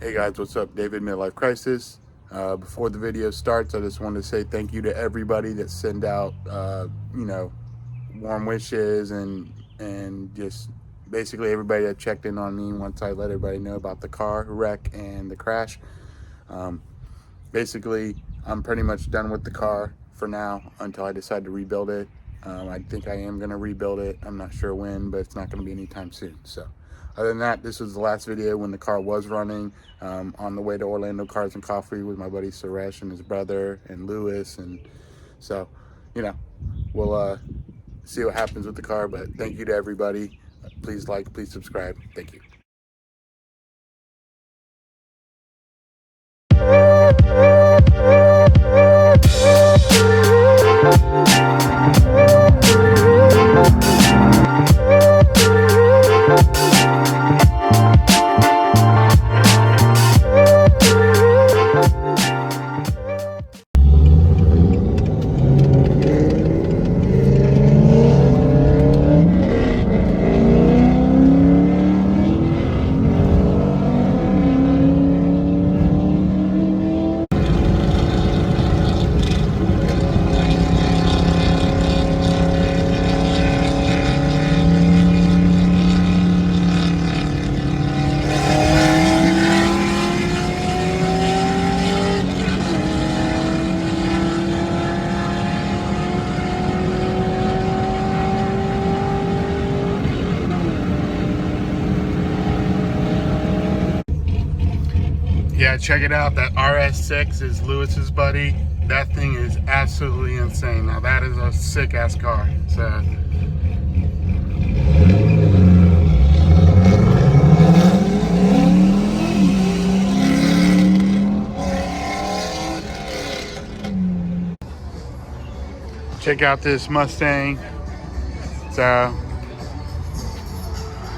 Hey guys, what's up? David, Midlife Crisis. Before the video starts, I just wanted to say thank you to everybody that send out, warm wishes and just basically everybody that checked in on me once I let everybody know about the car wreck and the crash. Basically, I'm pretty much done with the car for now until I decide to rebuild it. I think I am going to rebuild it. I'm not sure when, but it's not going to be anytime soon. So other than that, this was the last video when the car was running, on the way to Orlando Cars and Coffee with my buddy Suresh and his brother and Lewis. And so, we'll see what happens with the car. But thank you to everybody. Please like, please subscribe. Thank you. Yeah, check it out. That RS6 is Lewis's buddy. That thing is absolutely insane. Now that is a sick ass car. So check out this Mustang. So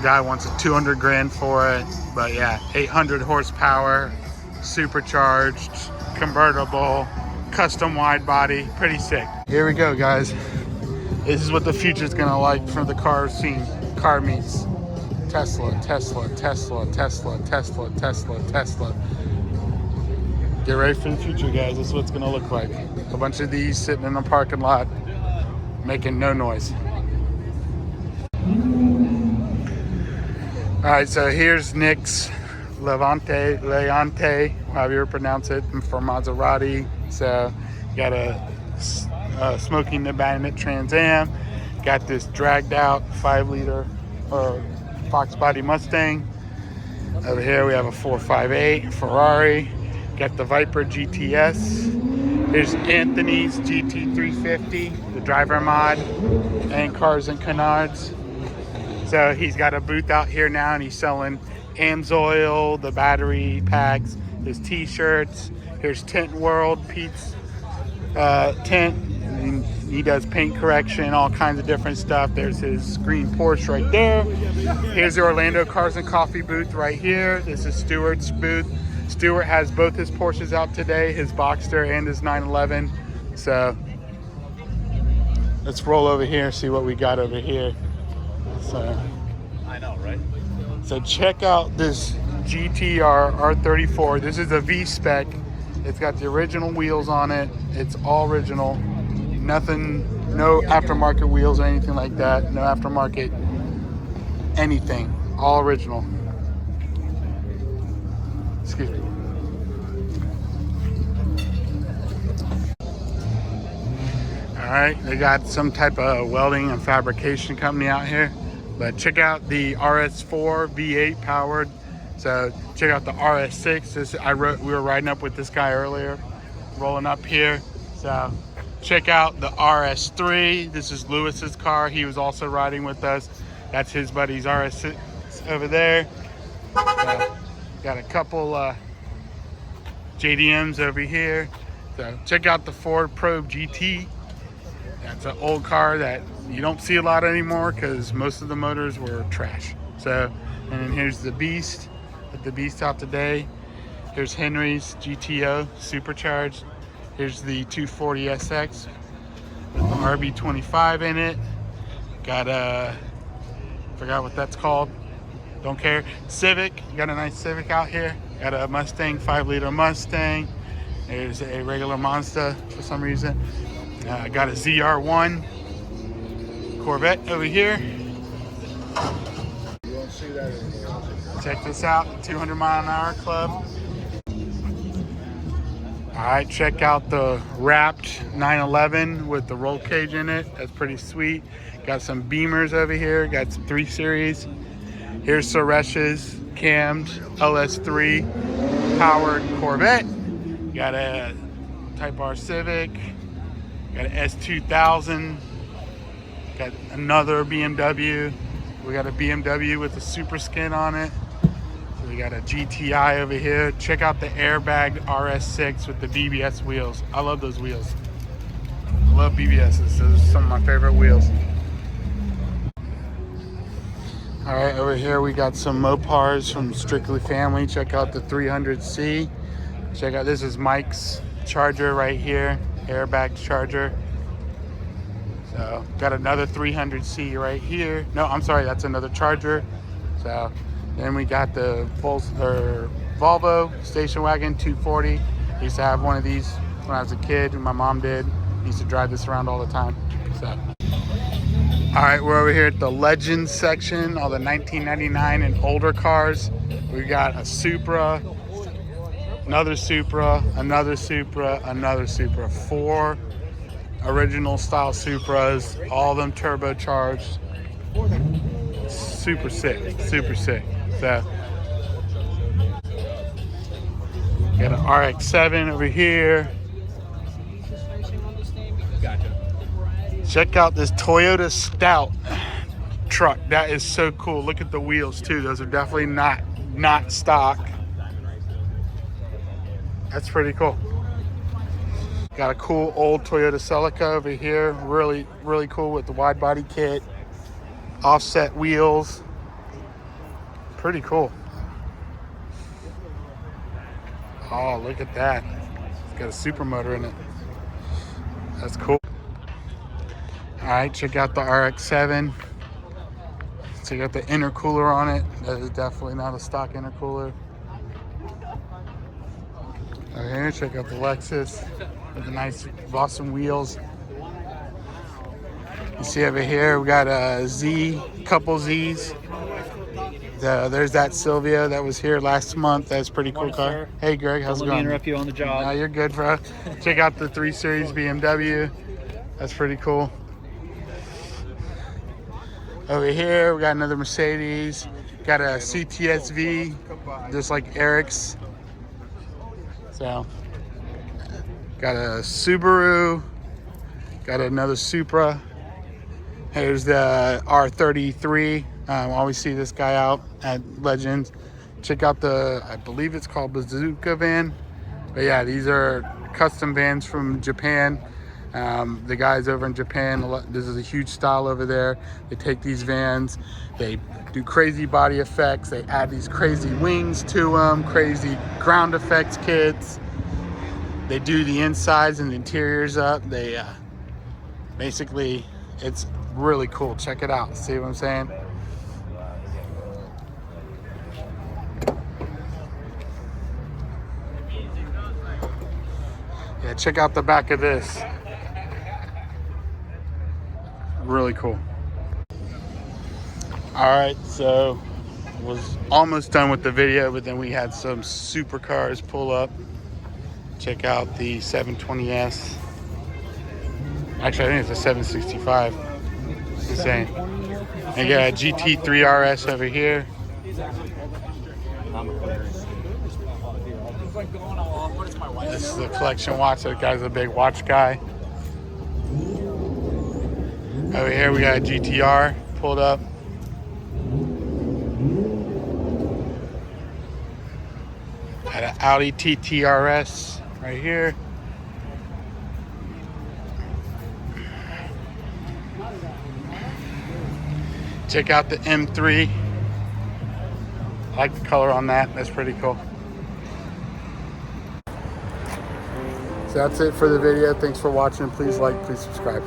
guy wants a 200 grand for it, but yeah, 800 horsepower, supercharged, convertible, custom wide body, pretty sick. Here we go, guys. This is what the future's gonna like from the car scene. Car meets Tesla, Tesla, Tesla, Tesla, Tesla, Tesla, Tesla. Get ready for the future, guys. This is what it's gonna look like. A bunch of these sitting in the parking lot, making no noise. All right, so here's Nick's Leonte, however you pronounce it, for Maserati. So got a smoking abandonment Trans Am. Got this dragged out 5-liter Fox body Mustang. Over here we have a 458 Ferrari. Got the Viper GTS. Here's Anthony's GT350, the driver mod, and Cars and Canards. So he's got a booth out here now and he's selling AMSOIL, the battery packs, his t-shirts. Here's Tint World, Pete's tint. He does paint correction, all kinds of different stuff. There's his green Porsche right there. Here's the Orlando Cars and Coffee booth right here. This is Stewart's booth. Stewart has both his Porsches out today, his Boxster and his 911. So let's roll over here and see what we got over here. So, I know, right? So check out this GTR R34. This is a V-spec. It's got the original wheels on it. It's all original. Nothing, no aftermarket wheels or anything like that. No aftermarket anything. All original. Excuse me. All right, they got some type of welding and fabrication company out here. But check out the RS4 V8 powered. So check out the RS6. We were riding up with this guy earlier, rolling up here. So check out the RS3. This is Lewis's car. He was also riding with us. That's his buddy's RS6 over there. So got a couple JDMs over here. So check out the Ford Probe GT. That's an old car that you don't see a lot anymore because most of the motors were trash. So, and then here's the Beast. Put the Beast out today. Here's Henry's GTO supercharged. Here's the 240 SX with the RB25 in it. Got a, forgot what that's called. Don't care. Civic. Got a nice Civic out here. Got a Mustang, 5-liter Mustang. There's a regular Mazda for some reason. Got a ZR1 Corvette over here. Check this out, 200 mile an hour club. All right, check out the wrapped 911 with the roll cage in it. That's pretty sweet. Got some Beamers over here. Got some 3 Series. Here's Suresh's cammed LS3 powered Corvette. Got a Type R Civic. Got an S2000. Got another BMW. We got a BMW with a super skin on it. So we got a GTI over here. Check out the airbag RS6 with the BBS wheels. I love those wheels. I love BBSs. Those are some of my favorite wheels. All right, over here we got some Mopars from Strictly Family. Check out the 300C. Check out, this is Mike's charger right here, airbag charger. So got another 300C right here. No, I'm sorry, that's another charger. So then we got the Volvo station wagon 240. I used to have one of these when I was a kid, and my mom did. I used to drive this around all the time. So, all right, we're over here at the Legends section, all the 1999 and older cars. We got a Supra, another Supra, another Supra, another Supra. 4 original style Supras, all of them turbocharged. Super sick, super sick. So, got an RX-7 over here. Check out this Toyota Stout truck. That is so cool. Look at the wheels too. Those are definitely not stock. That's pretty cool. Got a cool old Toyota Celica over here. Really, really cool with the wide body kit. Offset wheels. Pretty cool. Oh, look at that. It's got a super motor in it. That's cool. All right, check out the RX-7. Check out the intercooler on it. That is definitely not a stock intercooler. Over here, check out the Lexus with the nice Boston wheels. You see over here, we got a couple Z's. There's that Silvia that was here last month. That's a pretty cool car. Sir. Hey, Greg, how's it going? Let me interrupt you on the job. No, you're good, bro. Check out the 3 Series BMW. That's pretty cool. Over here, we got another Mercedes. Got a CTSV, just like Eric's. So, got a Subaru. Got another Supra. Here's the R33. Always see this guy out at Legends. Check out the, I believe it's called Bosozoku van. But yeah, these are custom vans from Japan. The guys over in Japan, this is a huge style over there. They take these vans, they do crazy body effects, they add these crazy wings to them, crazy ground effects kits. They do the insides and the interiors up. They basically, it's really cool. Check it out. See what I'm saying? Yeah, check out the back of this. Really cool. All right, so was almost done with the video, but then we had some supercars pull up. Check out the 720S. Actually, I think it's a 765. Insane. And got a GT3 RS over here. This is the collection watch. That guy's a big watch guy. Over here we got a GTR pulled up. Got an Audi TT-RS right here. Check out the M3. I like the color on that. That's pretty cool. So that's it for the video. Thanks for watching. Please like, please subscribe.